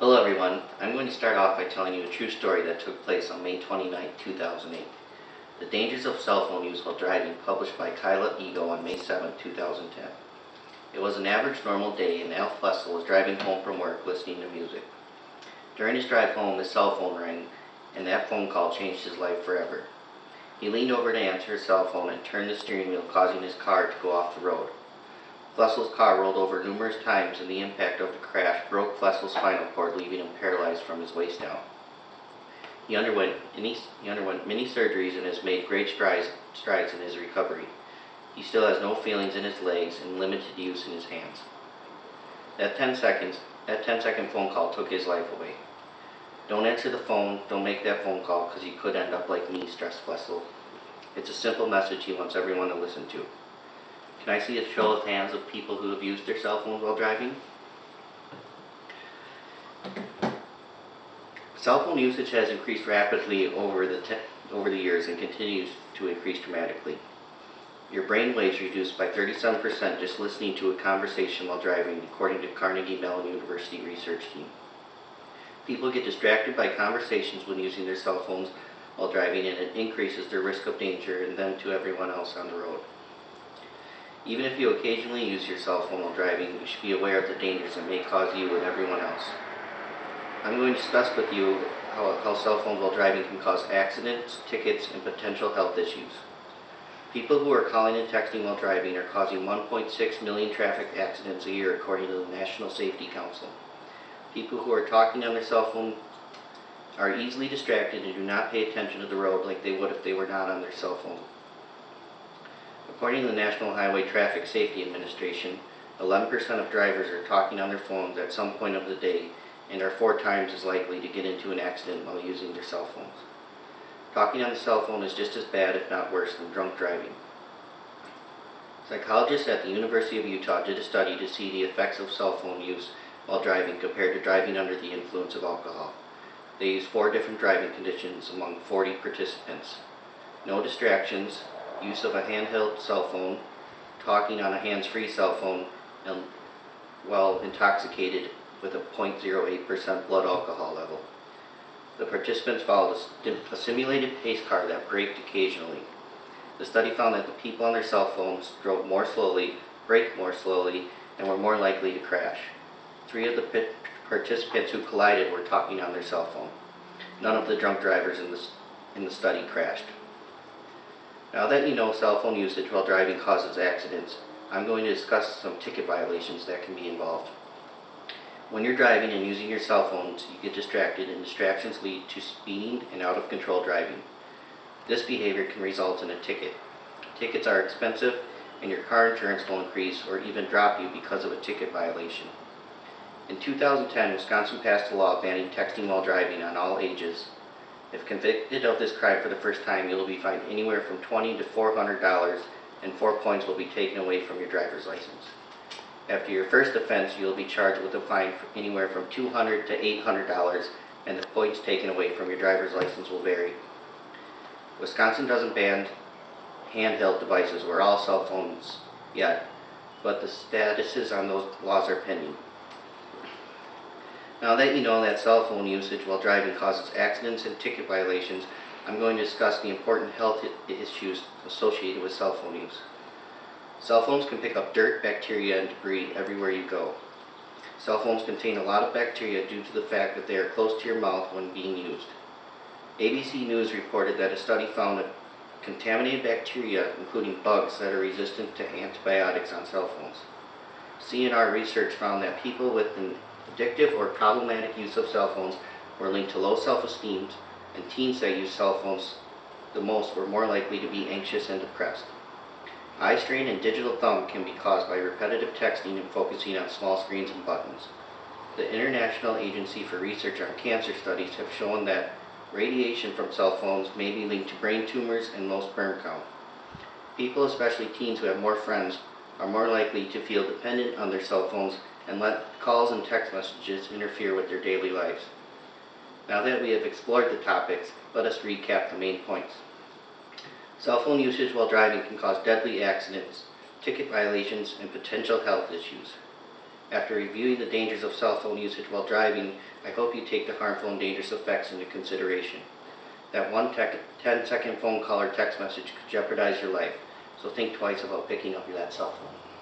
Hello everyone, I'm going to start off by telling you a true story that took place on May 29, 2008. The Dangers of Cell Phone Use While Driving, published by Kyla Ego on May 7, 2010. It was an average normal day and Al Flessel was driving home from work listening to music. During his drive home, his cell phone rang, and that phone call changed his life forever. He leaned over to answer his cell phone and turned the steering wheel, causing his car to go off the road. Flessel's car rolled over numerous times, and the impact of the crash broke Flessel's spinal cord, leaving him paralyzed from his waist down. He underwent many surgeries and has made great strides in his recovery. He still has no feelings in his legs and limited use in his hands. That 10-second phone call took his life away. Don't answer the phone, don't make that phone call, because you could end up like me, stressed Flessel. It's a simple message he wants everyone to listen to. Can I see a show of hands of people who have used their cell phones while driving? Cell phone usage has increased rapidly over the years and continues to increase dramatically. Your brain waves reduced by 37% just listening to a conversation while driving, according to Carnegie Mellon University research team. People get distracted by conversations when using their cell phones while driving, and it increases their risk of danger and them to everyone else on the road. Even if you occasionally use your cell phone while driving, you should be aware of the dangers it may cause you and everyone else. I'm going to discuss with you how cell phones while driving can cause accidents, tickets, and potential health issues. People who are calling and texting while driving are causing 1.6 million traffic accidents a year, according to the National Safety Council. People who are talking on their cell phone are easily distracted and do not pay attention to the road like they would if they were not on their cell phone. According to the National Highway Traffic Safety Administration, 11% of drivers are talking on their phones at some point of the day and are 4 times as likely to get into an accident while using their cell phones. Talking on the cell phone is just as bad, if not worse, than drunk driving. Psychologists at the University of Utah did a study to see the effects of cell phone use while driving compared to driving under the influence of alcohol. They used 4 different driving conditions among 40 participants: no distractions, use of a handheld cell phone, talking on a hands-free cell phone, and while intoxicated with a 0.08% blood alcohol level. The participants followed a simulated pace car that braked occasionally. The study found that the people on their cell phones drove more slowly, braked more slowly, and were more likely to crash. 3 of the participants who collided were talking on their cell phone. None of the drunk drivers in the study crashed. Now that you know cell phone usage while driving causes accidents, I'm going to discuss some ticket violations that can be involved. When you're driving and using your cell phones, you get distracted, and distractions lead to speeding and out-of-control driving. This behavior can result in a ticket. Tickets are expensive, and your car insurance will increase or even drop you because of a ticket violation. In 2010, Wisconsin passed a law banning texting while driving on all ages. If convicted of this crime for the first time, you will be fined anywhere from $20 to $400, and 4 points will be taken away from your driver's license. After your first offense, you will be charged with a fine for anywhere from $200 to $800, and the points taken away from your driver's license will vary. Wisconsin doesn't ban handheld devices or all cell phones yet, but the statuses on those laws are pending. Now that you know that cell phone usage while driving causes accidents and ticket violations, I'm going to discuss the important health issues associated with cell phone use. Cell phones can pick up dirt, bacteria, and debris everywhere you go. Cell phones contain a lot of bacteria due to the fact that they are close to your mouth when being used. ABC News reported that a study found that contaminated bacteria, including bugs, that are resistant to antibiotics on cell phones. CNR research found that people with an addictive or problematic use of cell phones were linked to low self-esteem, and teens that use cell phones the most were more likely to be anxious and depressed. Eye strain and digital thumb can be caused by repetitive texting and focusing on small screens and buttons. The International Agency for Research on Cancer studies have shown that radiation from cell phones may be linked to brain tumors and low sperm count. People, especially teens who have more friends, are more likely to feel dependent on their cell phones and let calls and text messages interfere with their daily lives. Now that we have explored the topics, let us recap the main points. Cell phone usage while driving can cause deadly accidents, ticket violations, and potential health issues. After reviewing the dangers of cell phone usage while driving, I hope you take the harmful and dangerous effects into consideration. That one 10-second phone call or text message could jeopardize your life, so think twice about picking up that cell phone.